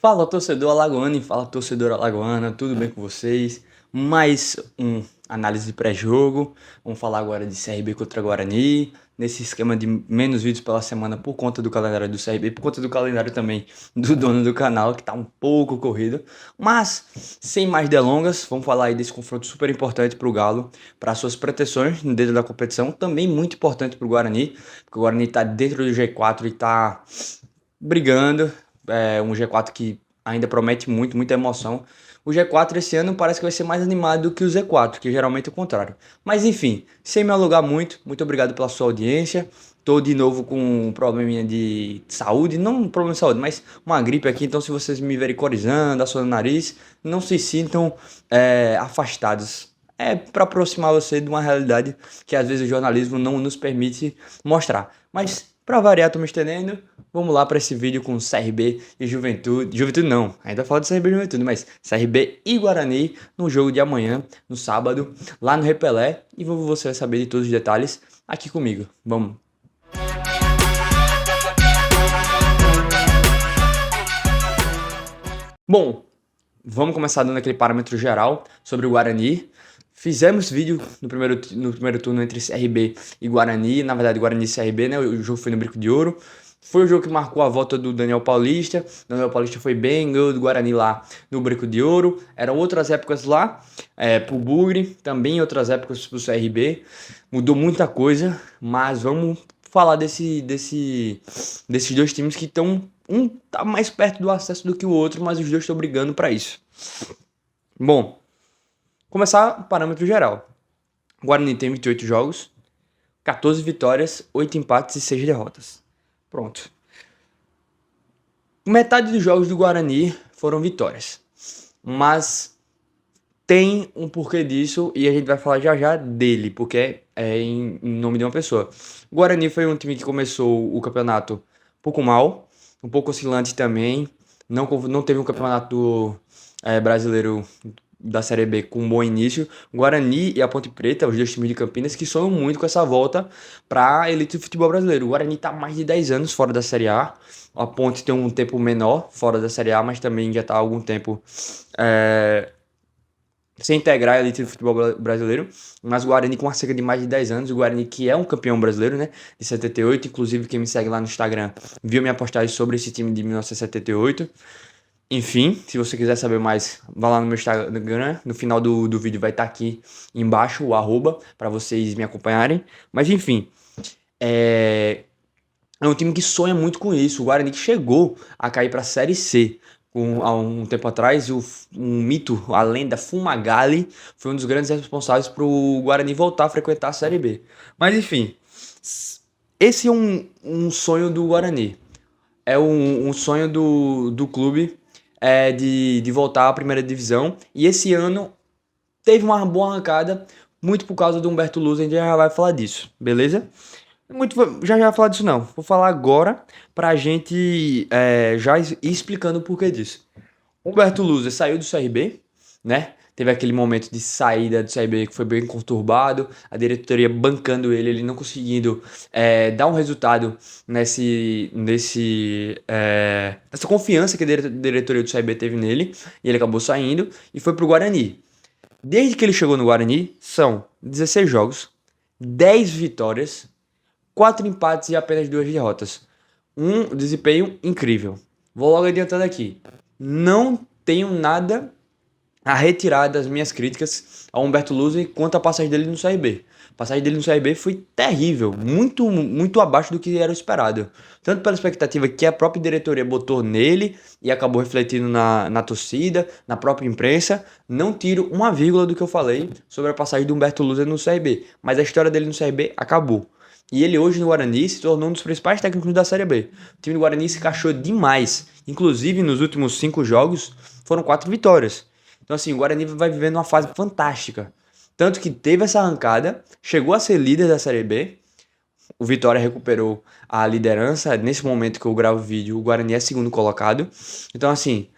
Fala torcedor alagoano e fala torcedora alagoana, tudo bem com vocês? Mais um análise de pré-jogo. Vamos falar agora de CRB contra Guarani, nesse esquema de menos vídeos pela semana por conta do calendário do CRB, por conta do calendário também do dono do canal, que tá um pouco corrido. Mas, sem mais delongas, vamos falar aí desse confronto super importante pro Galo, para suas pretensões dentro da competição, também muito importante pro Guarani, porque o Guarani tá dentro do G4 e tá brigando. É um G4 que ainda promete muito, muita emoção. O G4 esse ano parece que vai ser mais animado do que o Z4, que geralmente é o contrário. Mas enfim, sem me alugar muito obrigado pela sua audiência. Tô de novo com um probleminha de saúde, não um problema de saúde, mas uma gripe aqui. Então, se vocês me verem corizando, assoando o nariz, não se sintam afastados. É para aproximar você de uma realidade que às vezes o jornalismo não nos permite mostrar. Mas, para variar, tô me estendendo. Vamos lá para esse vídeo com CRB e Juventude. Juventude não, ainda falo de CRB e Juventude, mas CRB e Guarani no jogo de amanhã, no sábado, lá no Repelé. E você vai saber de todos os detalhes aqui comigo. Vamos. Bom, vamos começar dando aquele parâmetro geral sobre o Guarani. Fizemos vídeo no primeiro turno entre CRB e Guarani, na verdade Guarani e CRB, né? O jogo foi no Brico de Ouro. Foi o jogo que marcou a volta do Daniel Paulista. Daniel Paulista foi bem, ganhou do Guarani lá no Brico de Ouro. Eram outras épocas lá, pro Bugre, também outras épocas pro CRB. Mudou muita coisa, mas vamos falar desses dois times que estão. Um tá mais perto do acesso do que o outro, mas os dois estão brigando para isso. Bom, começar o parâmetro geral. O Guarani tem 28 jogos, 14 vitórias, 8 empates e 6 derrotas. Pronto. Metade dos jogos do Guarani foram vitórias. Mas tem um porquê disso e a gente vai falar já já dele, porque é em nome de uma pessoa. O Guarani foi um time que começou o campeonato um pouco mal, um pouco oscilante também. Não teve um campeonato brasileiro da Série B com um bom início. O Guarani e a Ponte Preta, os dois times de Campinas, que sonham muito com essa volta para a elite do futebol brasileiro. O Guarani está há mais de 10 anos fora da Série A. A Ponte tem um tempo menor fora da Série A, mas também já está há algum tempo sem integrar a elite do futebol brasileiro. Mas o Guarani com uma cerca de mais de 10 anos. O Guarani que é um campeão brasileiro, né? De 78. Inclusive, quem me segue lá no Instagram viu minha postagem sobre esse time de 1978. Enfim, se você quiser saber mais, vá lá no meu Instagram. No final do vídeo vai estar aqui embaixo o arroba para vocês me acompanharem. Mas enfim, é um time que sonha muito com isso. O Guarani que chegou a cair para a Série C há um tempo atrás. Um mito, a lenda Fumagalli, foi um dos grandes responsáveis para o Guarani voltar a frequentar a Série B. Mas enfim, esse é um sonho do Guarani. É um sonho do clube de voltar à primeira divisão. E esse ano teve uma boa arrancada, muito por causa do Humberto Luz. A gente já vai falar disso, beleza? Já vai falar disso não. Vou falar agora pra gente já ir explicando o porquê disso. Humberto Luz saiu do CRB, né? Teve aquele momento de saída do CRB que foi bem conturbado, a diretoria bancando ele não conseguindo dar um resultado nessa confiança que a diretoria do CRB teve nele, e ele acabou saindo e foi pro Guarani. Desde que ele chegou no Guarani, são 16 jogos, 10 vitórias, 4 empates e apenas 2 derrotas. Um desempenho incrível. Vou logo adiantando aqui. Não tenho nada a retirar das minhas críticas ao Humberto Luz quanto à passagem dele no CRB. A passagem dele no CRB foi terrível, muito abaixo do que era esperado. Tanto pela expectativa que a própria diretoria botou nele e acabou refletindo na torcida, na própria imprensa. Não tiro uma vírgula do que eu falei sobre a passagem do Humberto Luz no CRB, mas a história dele no CRB acabou. E ele hoje no Guarani se tornou um dos principais técnicos da Série B. O time do Guarani se encaixou demais. Inclusive, nos últimos 5 jogos, foram 4 vitórias. Então, assim, o Guarani vai vivendo uma fase fantástica. Tanto que teve essa arrancada, chegou a ser líder da Série B. O Vitória recuperou a liderança. Nesse momento que eu gravo o vídeo, o Guarani é segundo colocado. Então, assim,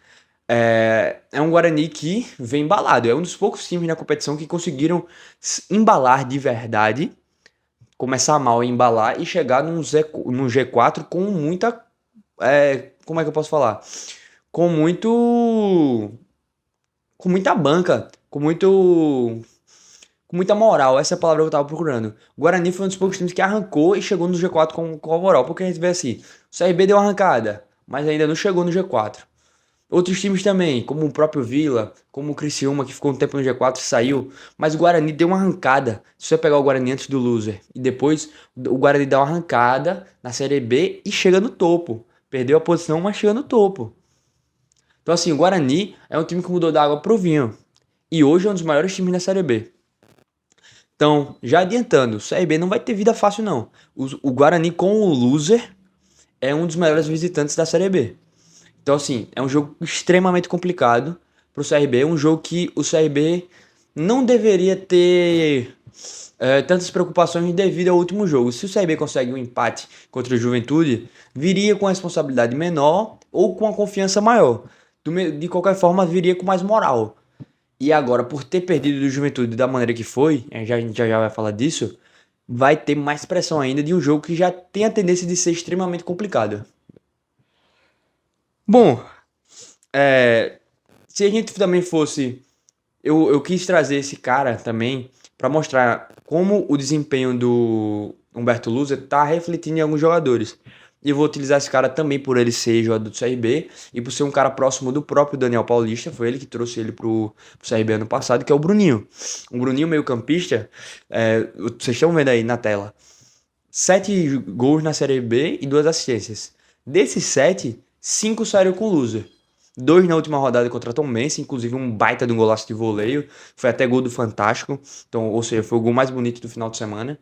é um Guarani que vem embalado. É um dos poucos times na competição que conseguiram embalar de verdade, começar mal e embalar e chegar num G4 com muita... como é que eu posso falar? com muito. Com muita banca, com muita moral. Essa é a palavra que eu tava procurando. O Guarani foi um dos poucos times que arrancou e chegou no G4 com moral. Porque a gente vê assim: o CRB deu uma arrancada, mas ainda não chegou no G4. Outros times também, como o próprio Vila, como o Criciúma, que ficou um tempo no G4 e saiu. Mas o Guarani deu uma arrancada. Se você pegar o Guarani antes do loser e depois o Guarani dá uma arrancada na Série B e chega no topo. Perdeu a posição, mas chega no topo. Então, assim, o Guarani é um time que mudou da água pro vinho. E hoje é um dos maiores times da Série B. Então, já adiantando, o CRB não vai ter vida fácil, não. O Guarani com o loser é um dos melhores visitantes da Série B. Então, assim, é um jogo extremamente complicado pro CRB. É um jogo que o CRB não deveria ter tantas preocupações devido ao último jogo. Se o CRB consegue um empate contra o Juventude, viria com a responsabilidade menor ou com a confiança maior. De qualquer forma, viria com mais moral. E agora, por ter perdido do Juventude da maneira que foi, a gente já vai falar disso, vai ter mais pressão ainda de um jogo que já tem a tendência de ser extremamente complicado. Bom, é, se a gente também fosse. Eu quis trazer esse cara também para mostrar como o desempenho do Humberto Lousa tá refletindo em alguns jogadores. E eu vou utilizar esse cara também por ele ser jogador do CRB e por ser um cara próximo do próprio Daniel Paulista. Foi ele que trouxe ele pro CRB ano passado, que é o Bruninho. O Bruninho, meio-campista, vocês estão vendo aí na tela. 7 gols na Série B e 2 assistências. Desses 7, 5 saíram com o loser. 2 na última rodada contra a Tombense, inclusive um baita de um golaço de voleio. Foi até gol do Fantástico. Então, ou seja, foi o gol mais bonito do final de semana.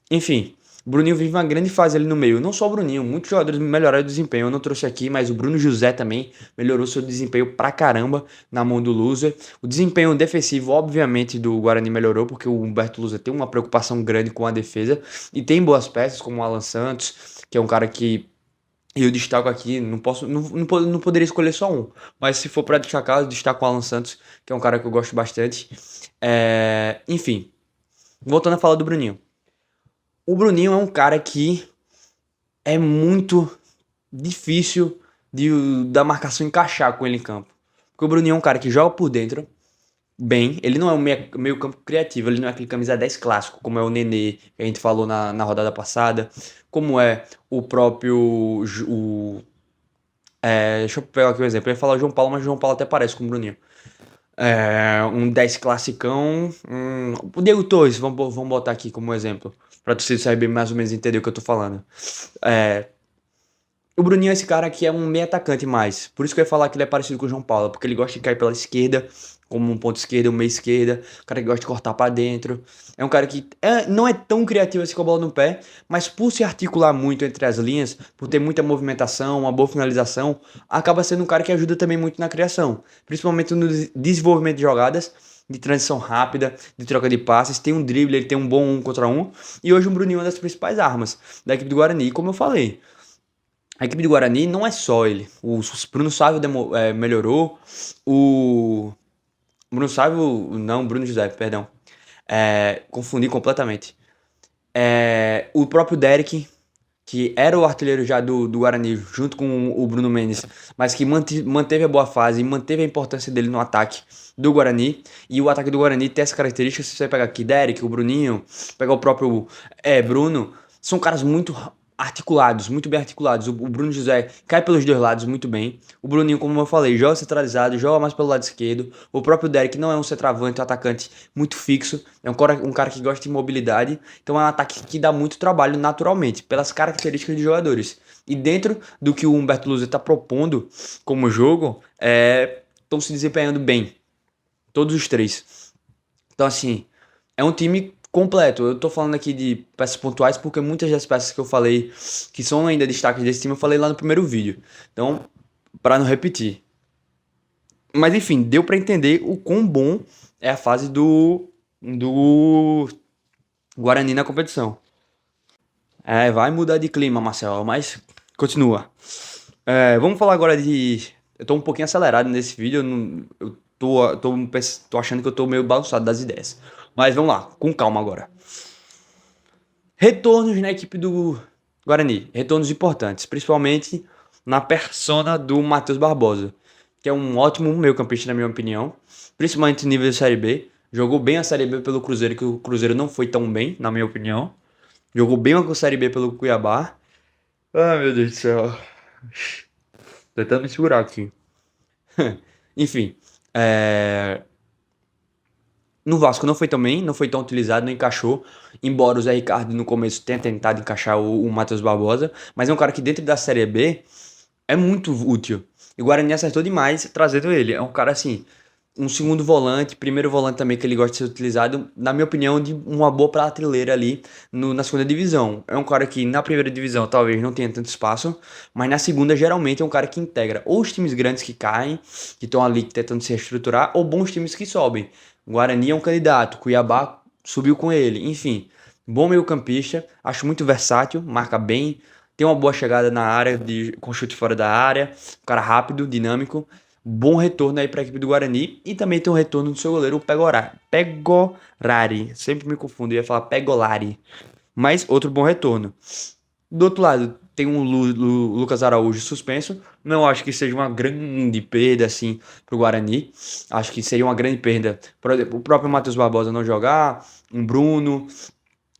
Enfim, o Bruninho vive uma grande fase ali no meio. Não só o Bruninho, muitos jogadores melhoraram o desempenho. Eu não trouxe aqui, mas o Bruno José também melhorou seu desempenho pra caramba na mão do loser. O desempenho defensivo, obviamente, do Guarani melhorou, porque o Humberto Lousa tem uma preocupação grande com a defesa. E tem boas peças, como o Alan Santos, que é um cara que eu destaco aqui, não poderia escolher só um. Mas se for para destacar, eu destaco o Alan Santos, que é um cara que eu gosto bastante. Enfim, voltando a falar do Bruninho. O Bruninho é um cara que é muito difícil da marcação encaixar com ele em campo. Porque o Bruninho é um cara que joga por dentro bem. Ele não é um meio campo criativo, ele não é aquele camisa 10 clássico, como é o Nenê, que a gente falou na rodada passada. Como é o próprio. Deixa eu pegar aqui o exemplo. Eu ia falar o João Paulo, mas o João Paulo até parece com o Bruninho. Um 10 classicão. O Diego Torres, vamos botar aqui como exemplo. Pra você saber mais ou menos entender o que eu tô falando. O Bruninho é esse cara que é um meio atacante mais. Por isso que eu ia falar que ele é parecido com o João Paulo. Porque ele gosta de cair pela esquerda, como um ponto esquerda, um meio esquerda. Um cara que gosta de cortar pra dentro. É um cara que não é tão criativo assim com a bola no pé. Mas por se articular muito entre as linhas, por ter muita movimentação, uma boa finalização, acaba sendo um cara que ajuda também muito na criação. Principalmente no desenvolvimento de jogadas, de transição rápida, de troca de passes. Tem um drible, ele tem um bom 1 contra 1. E hoje o Bruninho é uma das principais armas da equipe do Guarani. E como eu falei, a equipe do Guarani não é só ele. O Bruno Sávio melhorou. O Bruno Sávio, não, Bruno José, perdão. Confundi completamente. O próprio Derek, que era o artilheiro já do Guarani, junto com o Bruno Mendes, mas que manteve a boa fase e manteve a importância dele no ataque do Guarani. E o ataque do Guarani tem essa característica, se você pegar aqui Derek, o Bruninho, pegar o próprio Bruno, são caras muito articulados, muito bem articulados. O Bruno José cai pelos dois lados muito bem. O Bruninho, como eu falei, joga centralizado, joga mais pelo lado esquerdo. O próprio Derek não é um centroavante, um atacante muito fixo. É um cara que gosta de mobilidade. Então é um ataque que dá muito trabalho naturalmente, pelas características de jogadores. E dentro do que o Humberto Lousa está propondo como jogo, estão se desempenhando bem. Todos os três. Então, assim, é um time completo. Eu tô falando aqui de peças pontuais porque muitas das peças que eu falei, que são ainda destaques desse time, eu falei lá no primeiro vídeo. Então, para não repetir. Mas enfim, deu para entender o quão bom é a fase do Guarani na competição. Vai mudar de clima, Marcelo, mas continua. Vamos falar agora de. Eu tô um pouquinho acelerado nesse vídeo, eu tô achando que eu tô meio bagunçado das ideias. Mas vamos lá, com calma agora. Retornos na equipe do Guarani. Retornos importantes, principalmente na persona do Matheus Barbosa. que é um ótimo meio-campista, na minha opinião, principalmente no nível de Série B. Jogou bem a Série B pelo Cruzeiro, que o Cruzeiro não foi tão bem, na minha opinião. Jogou bem a Série B pelo Cuiabá. Ai, meu Deus do céu. Tô tentando me segurar aqui. Enfim, no Vasco não foi tão bem, não foi tão utilizado, não encaixou. Embora o Zé Ricardo no começo tenha tentado encaixar o Matheus Barbosa, mas é um cara que dentro da Série B é muito útil. E o Guarani acertou demais trazendo ele. É um cara assim, um segundo volante, primeiro volante também que ele gosta de ser utilizado, na minha opinião, de uma boa prateleira ali na segunda divisão. É um cara que na primeira divisão talvez não tenha tanto espaço, mas na segunda geralmente é um cara que integra ou os times grandes que caem, que estão ali tentando se reestruturar, ou bons times que sobem. O Guarani é um candidato, Cuiabá subiu com ele, enfim. Bom meio-campista, acho muito versátil, marca bem, tem uma boa chegada na área, com chute fora da área, um cara rápido, dinâmico. Bom retorno aí para a equipe do Guarani. E também tem um retorno do seu goleiro, o Pegorari. Sempre me confundo, eu ia falar Pegolari. Mas outro bom retorno. Do outro lado, tem um Lucas Araújo suspenso. Não acho que seja uma grande perda assim pro Guarani. Acho que seria uma grande perda. Por exemplo, o próprio Matheus Barbosa não jogar, um Bruno,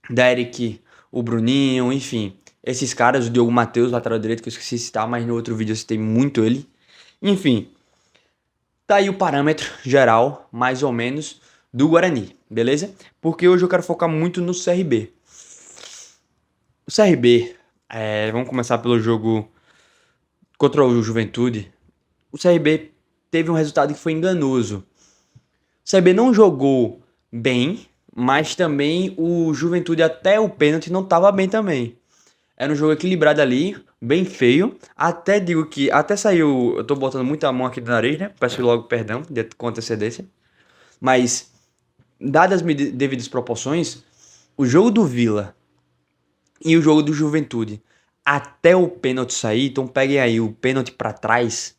Derek, o Bruninho, enfim. Esses caras, o Diogo Matheus, lateral direito, que eu esqueci de citar, mas no outro vídeo eu citei muito ele. Enfim, tá aí o parâmetro geral, mais ou menos, do Guarani, beleza? Porque hoje eu quero focar muito no CRB. O CRB, vamos começar pelo jogo contra o Juventude. O CRB teve um resultado que foi enganoso. O CRB não jogou bem, mas também o Juventude até o pênalti não estava bem também. Era um jogo equilibrado ali, bem feio. Até digo que, até saiu, eu tô botando muita mão aqui no nariz, né? Peço logo perdão com antecedência. Mas, dadas as devidas proporções, o jogo do Vila e o jogo do Juventude, até o pênalti sair, então peguem aí o pênalti pra trás,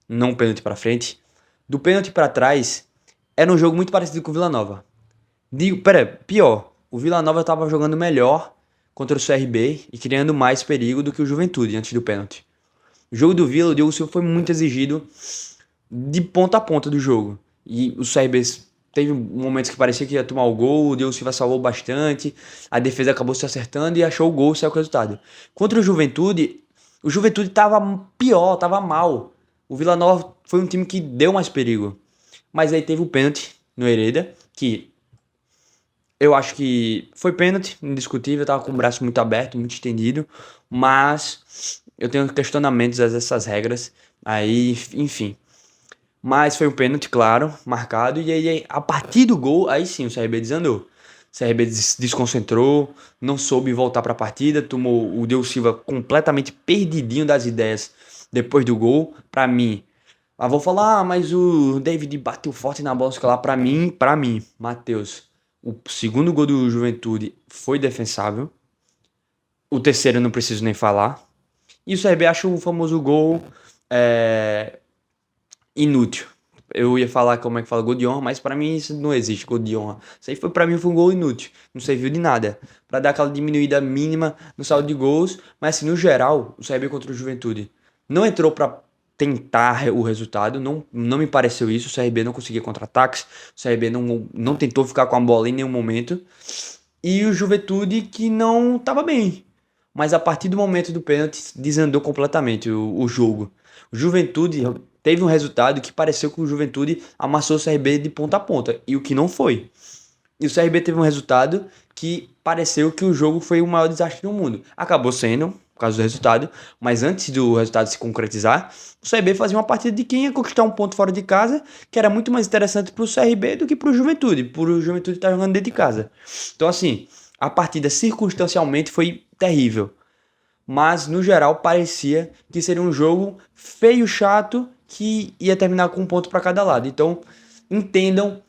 não o pênalti pra frente. Do pênalti pra trás, era um jogo muito parecido com o Vila Nova. Pior, o Vila Nova tava jogando melhor contra o CRB e criando mais perigo do que o Juventude antes do pênalti. O jogo do Vila, o Diogo Silva foi muito exigido de ponta a ponta do jogo. E o CRB teve momentos que parecia que ia tomar o gol, o Diogo Silva salvou bastante, a defesa acabou se acertando e achou o gol, saiu com o resultado. Contra o Juventude tava pior, tava mal. O Vila Nova foi um time que deu mais perigo. Mas aí teve o pênalti no Hereda, que eu acho que foi pênalti, indiscutível, tava com o braço muito aberto, muito estendido, mas eu tenho questionamentos a essas regras, aí, enfim. Mas foi um pênalti, claro, marcado, e aí a partir do gol, aí sim o CRB desandou. O CRB desconcentrou, não soube voltar para a partida, tomou o Deus Silva completamente perdidinho das ideias depois do gol. Para mim, vou falar, mas o David bateu forte na bola, lá para mim, Matheus. O segundo gol do Juventude foi defensável. O terceiro eu não preciso nem falar. E o CRB acha o famoso gol inútil. Eu ia falar como é que fala gol de honra, mas pra mim isso não existe gol de honra. Isso aí foi pra mim foi um gol inútil, não serviu de nada. Pra dar aquela diminuída mínima no saldo de gols, mas assim, no geral, o CRB contra o Juventude não entrou pra tentar o resultado, não me pareceu isso. O CRB não conseguia contra-ataques, o CRB não tentou ficar com a bola em nenhum momento. E o Juventude que não tava bem. Mas a partir do momento do pênalti desandou completamente o jogo. O Juventude teve um resultado que pareceu que o Juventude amassou o CRB de ponta a ponta, e o que não foi. E o CRB teve um resultado que pareceu que o jogo foi o maior desastre do mundo. Acabou sendo, por causa do resultado, mas antes do resultado se concretizar, o CRB fazia uma partida de quem ia conquistar um ponto fora de casa, que era muito mais interessante para o CRB do que para o Juventude, por o Juventude estar jogando dentro de casa. Então, assim, a partida circunstancialmente foi terrível. Mas, no geral, parecia que seria um jogo feio, chato, que ia terminar com um ponto para cada lado. Então, entendam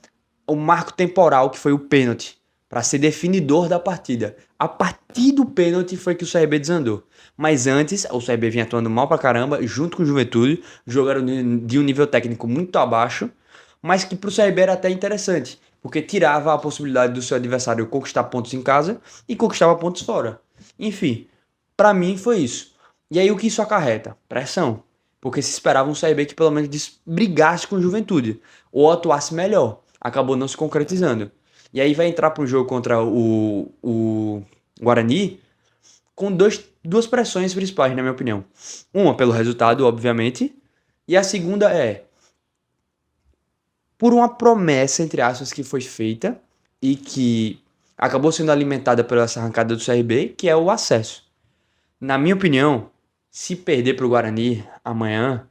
o marco temporal que foi o pênalti, para ser definidor da partida. A partir do pênalti foi que o CRB desandou. Mas antes, o CRB vinha atuando mal pra caramba, junto com o Juventude, jogaram de um nível técnico muito abaixo, mas que pro CRB era até interessante, porque tirava a possibilidade do seu adversário conquistar pontos em casa e conquistava pontos fora. Enfim, pra mim foi isso. E aí o que isso acarreta? Pressão. porque se esperava um CRB que pelo menos brigasse com o Juventude, ou atuasse melhor. Acabou não se concretizando. E aí vai entrar para um jogo contra o Guarani com duas pressões principais, na minha opinião. Uma pelo resultado, obviamente, e a segunda é por uma promessa, entre aspas, que foi feita e que acabou sendo alimentada pela essa arrancada do CRB, que é o acesso. Na minha opinião, se perder para o Guarani amanhã,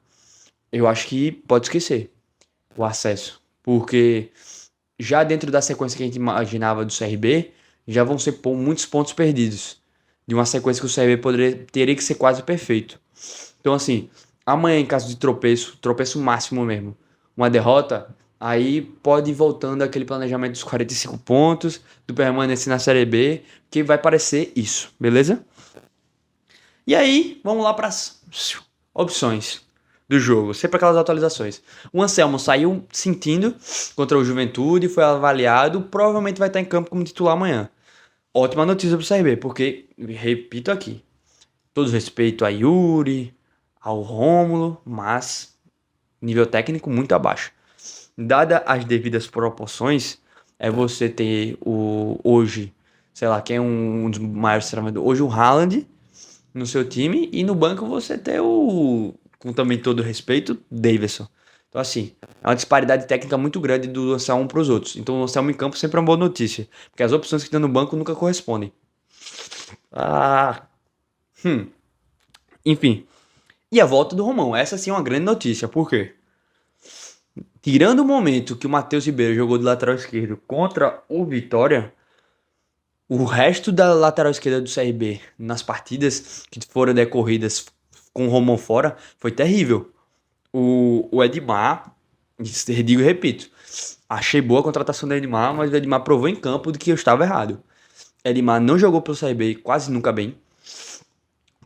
eu acho que pode esquecer o acesso. Porque já dentro da sequência que a gente imaginava do CRB, já vão ser muitos pontos perdidos. De uma sequência que o CRB teria que ser quase perfeito. Então, assim, amanhã, em caso de tropeço máximo mesmo, uma derrota, aí pode ir voltando aquele planejamento dos 45 pontos, do permanecer na Série B, que vai parecer isso, beleza? E aí, vamos lá para as opções do jogo, sempre aquelas atualizações. O Anselmo saiu sentindo contra o Juventude, foi avaliado, provavelmente vai estar em campo como titular amanhã. Ótima notícia para o CRB, porque, repito aqui, todo respeito a Yuri, ao Rômulo, mas nível técnico muito abaixo. Dada as devidas proporções, é você ter hoje, sei lá, quem é um dos maiores treinadores, hoje o Haaland no seu time e no banco você ter com também todo respeito, Davidson. Então assim, é uma disparidade técnica muito grande do lançar um para os outros. Então lançar um em campo sempre é uma boa notícia, porque as opções que tem no banco nunca correspondem. Ah, enfim. E a volta do Romão, essa sim é uma grande notícia, por quê? Tirando o momento que o Matheus Ribeiro jogou de lateral esquerdo contra o Vitória, o resto da lateral esquerda do CRB nas partidas que foram decorridas com o Romão fora foi terrível. O Edmar, digo e repito, achei boa a contratação do Edmar, mas o Edmar provou em campo de que eu estava errado. Edmar não jogou pelo CRB quase nunca bem.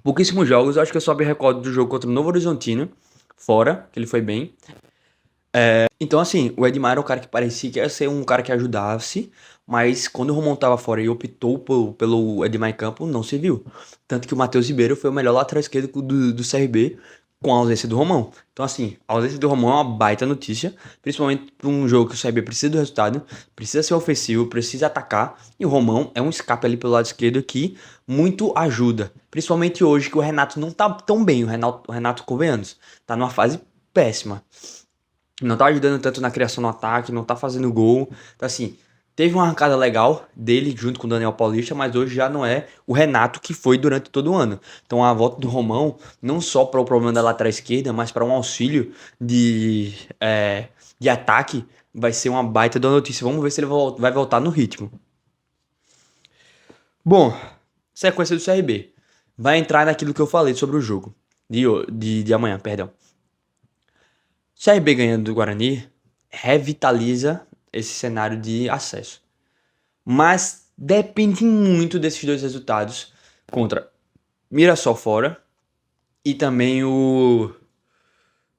Pouquíssimos jogos, eu acho que eu só me recordo do jogo contra o Novo Horizontino, fora, que ele foi bem. Então, assim, o Edmar era um cara que parecia que ia ser um cara que ajudasse, mas quando o Romão tava fora e optou pelo Edmar em campo, não se viu. Tanto que o Matheus Ribeiro foi o melhor lateral esquerdo do CRB com a ausência do Romão. Então, assim, a ausência do Romão é uma baita notícia, principalmente para um jogo que o CRB precisa do resultado, precisa ser ofensivo, precisa atacar, e o Romão é um escape ali pelo lado esquerdo que muito ajuda. Principalmente hoje que o Renato não tá tão bem, o Renato convenhamos, tá numa fase péssima. Não tá ajudando tanto na criação no ataque, não tá fazendo gol. Então, assim, teve uma arrancada legal dele junto com o Daniel Paulista, mas hoje já não é o Renato que foi durante todo o ano. Então, a volta do Romão, não só para o problema da lateral esquerda, mas para um auxílio de ataque, vai ser uma baita da notícia. Vamos ver se ele vai voltar no ritmo. Bom, sequência do CRB. Vai entrar naquilo que eu falei sobre o jogo de amanhã, perdão. CRB ganhando do Guarani revitaliza esse cenário de acesso. Mas depende muito desses dois resultados contra Mirassol fora e também o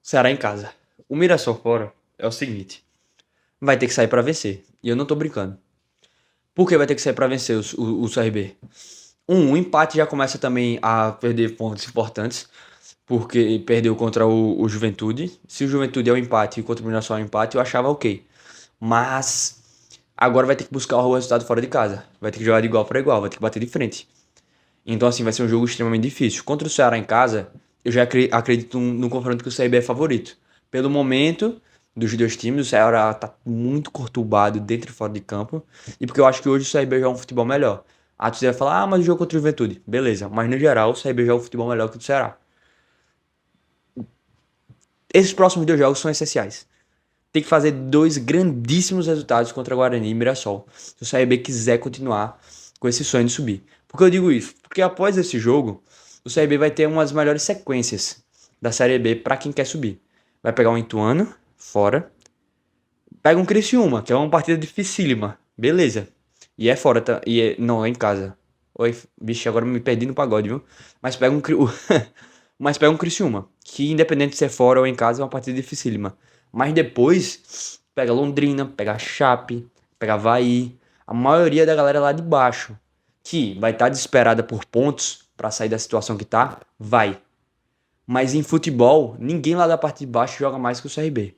Ceará em casa. O Mirassol fora é o seguinte, vai ter que sair para vencer. E eu não tô brincando. Por que vai ter que sair para vencer o CRB? Um empate já começa também a perder pontos importantes, porque perdeu contra o Juventude. Se o Juventude é um empate e contra o Mirassol é um empate, eu achava ok. Mas agora vai ter que buscar o resultado fora de casa. Vai ter que jogar de igual para igual, vai ter que bater de frente. Então, assim, vai ser um jogo extremamente difícil. Contra o Ceará em casa, eu já acredito no confronto que o CRB é favorito. Pelo momento dos dois times, o Ceará tá muito conturbado dentro e fora de campo. E porque eu acho que hoje o CRB joga um futebol melhor. A torcida vai falar, mas o jogo contra o Juventude. Beleza, mas no geral o CRB joga um futebol melhor que o do Ceará. Esses próximos dois jogos são essenciais. Tem que fazer dois grandíssimos resultados contra Guarani e Mirassol. Se o CRB quiser continuar com esse sonho de subir. Por que eu digo isso? Porque após esse jogo, o CRB vai ter uma das melhores sequências da Série B para quem quer subir. Vai pegar um Ituano, fora. Pega um Criciúma, que é uma partida dificílima. Beleza. E é fora, tá? Não, é em casa. Oi, bicho, agora me perdi no pagode, viu? Mas pega um, mas pega um Criciúma, que independente de ser fora ou em casa, é uma partida dificílima. Mas depois, pega Londrina, pega Chape, pega Avaí, a maioria da galera lá de baixo, que vai estar desesperada por pontos para sair da situação que tá, vai. Mas em futebol, ninguém lá da parte de baixo joga mais que o CRB.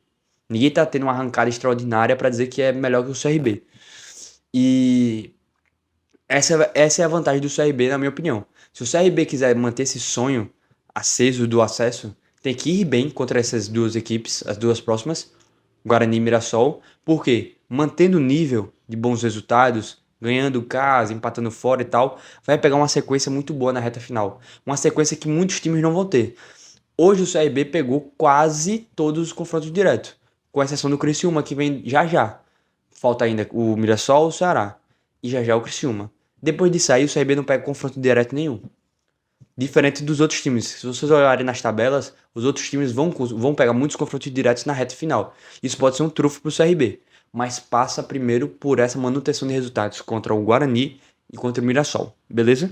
Ninguém tá tendo uma arrancada extraordinária para dizer que é melhor que o CRB. E essa é a vantagem do CRB, na minha opinião. Se o CRB quiser manter esse sonho aceso do acesso, tem que ir bem contra essas duas equipes, as duas próximas, Guarani e Mirassol. Por quê? Mantendo o nível de bons resultados, ganhando casa, empatando fora e tal, vai pegar uma sequência muito boa na reta final. Uma sequência que muitos times não vão ter. Hoje o CRB pegou quase todos os confrontos diretos, com exceção do Criciúma, que vem já já. Falta ainda o Mirassol, o Ceará e já já o Criciúma. Depois de sair, o CRB não pega confronto direto nenhum. Diferente dos outros times. Se vocês olharem nas tabelas, os outros times vão pegar muitos confrontos diretos na reta final. Isso pode ser um trunfo para o CRB, mas passa primeiro por essa manutenção de resultados contra o Guarani e contra o Mirassol, beleza?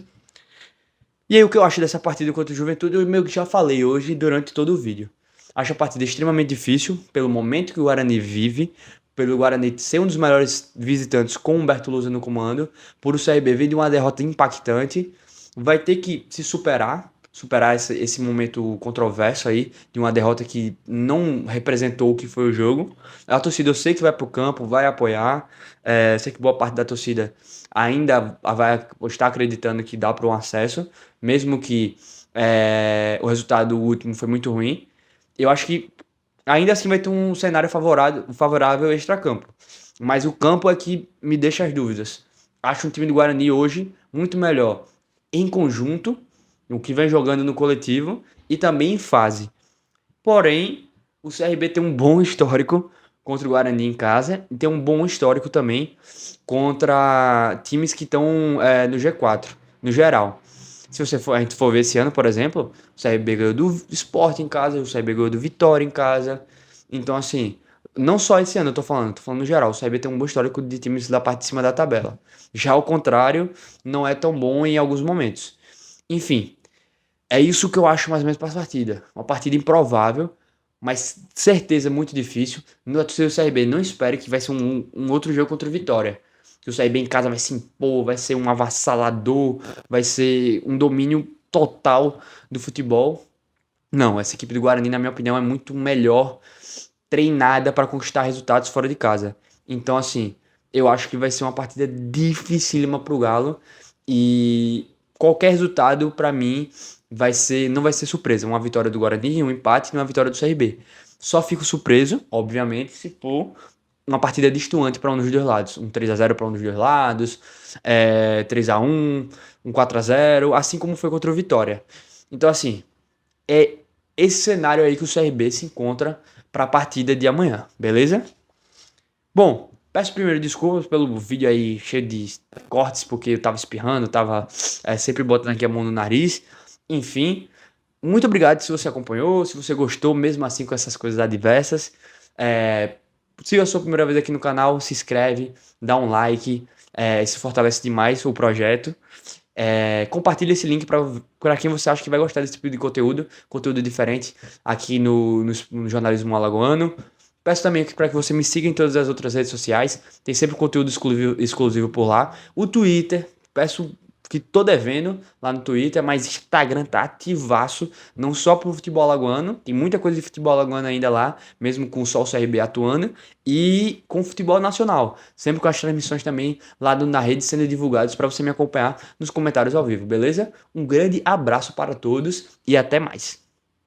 E aí o que eu acho dessa partida contra o Juventude, eu meio que já falei hoje durante todo o vídeo. Acho a partida extremamente difícil, pelo momento que o Guarani vive, pelo Guarani ser um dos melhores visitantes com o Humberto Lousa no comando, por o CRB vir de uma derrota impactante, vai ter que se superar esse momento controverso aí, de uma derrota que não representou o que foi o jogo. A torcida eu sei que vai pro campo, vai apoiar, sei que boa parte da torcida ainda vai estar acreditando que dá para um acesso, mesmo que o resultado último foi muito ruim. Eu acho que ainda assim vai ter um cenário favorável extra-campo. Mas o campo é que me deixa as dúvidas. Acho um time do Guarani hoje muito melhor em conjunto, o que vem jogando no coletivo e também em fase. Porém, o CRB tem um bom histórico contra o Guarani em casa e tem um bom histórico também contra times que estão no G4, no geral. Se a gente for ver esse ano, por exemplo, o CRB ganhou do Sport em casa, o CRB ganhou do Vitória em casa. Então, assim, não só esse ano tô falando no geral. O CRB tem um bom histórico de times da parte de cima da tabela. Já ao contrário, não é tão bom em alguns momentos. Enfim, é isso que eu acho mais ou menos para essa partida. Uma partida improvável, mas certeza muito difícil. No torcida do CRB, não espere que vai ser um outro jogo contra o Vitória. Que o CRB em casa vai se impor, vai ser um avassalador, vai ser um domínio total do futebol. Não, essa equipe do Guarani, na minha opinião, é muito melhor treinada para conquistar resultados fora de casa. Então, assim, eu acho que vai ser uma partida dificílima pro Galo e qualquer resultado para mim não vai ser surpresa, uma vitória do Guarani, um empate e uma vitória do CRB. Só fico surpreso, obviamente, se for uma partida destoante para um dos dois lados, um 3-0 para um dos dois lados, 3-1, um 4-0, assim como foi contra o Vitória. Então, assim, é esse cenário aí que o CRB se encontra para a partida de amanhã, beleza? Bom, peço primeiro desculpas pelo vídeo aí cheio de cortes, porque eu tava espirrando, tava sempre botando aqui a mão no nariz. Enfim, muito obrigado se você acompanhou, se você gostou, mesmo assim com essas coisas adversas. Se é a sua primeira vez aqui no canal, se inscreve, dá um like, isso fortalece demais o projeto. Compartilha esse link para quem você acha que vai gostar desse tipo de conteúdo diferente aqui no Jornalismo Alagoano. Peço também para que você me siga em todas as outras redes sociais, tem sempre conteúdo exclusivo por lá. O Twitter, peço que tô devendo lá no Twitter, mas Instagram tá ativaço, não só pro futebol alagoano, tem muita coisa de futebol alagoano ainda lá, mesmo com só o CRB atuando, e com futebol nacional, sempre com as transmissões também lá na rede sendo divulgadas para você me acompanhar nos comentários ao vivo, beleza? Um grande abraço para todos e até mais.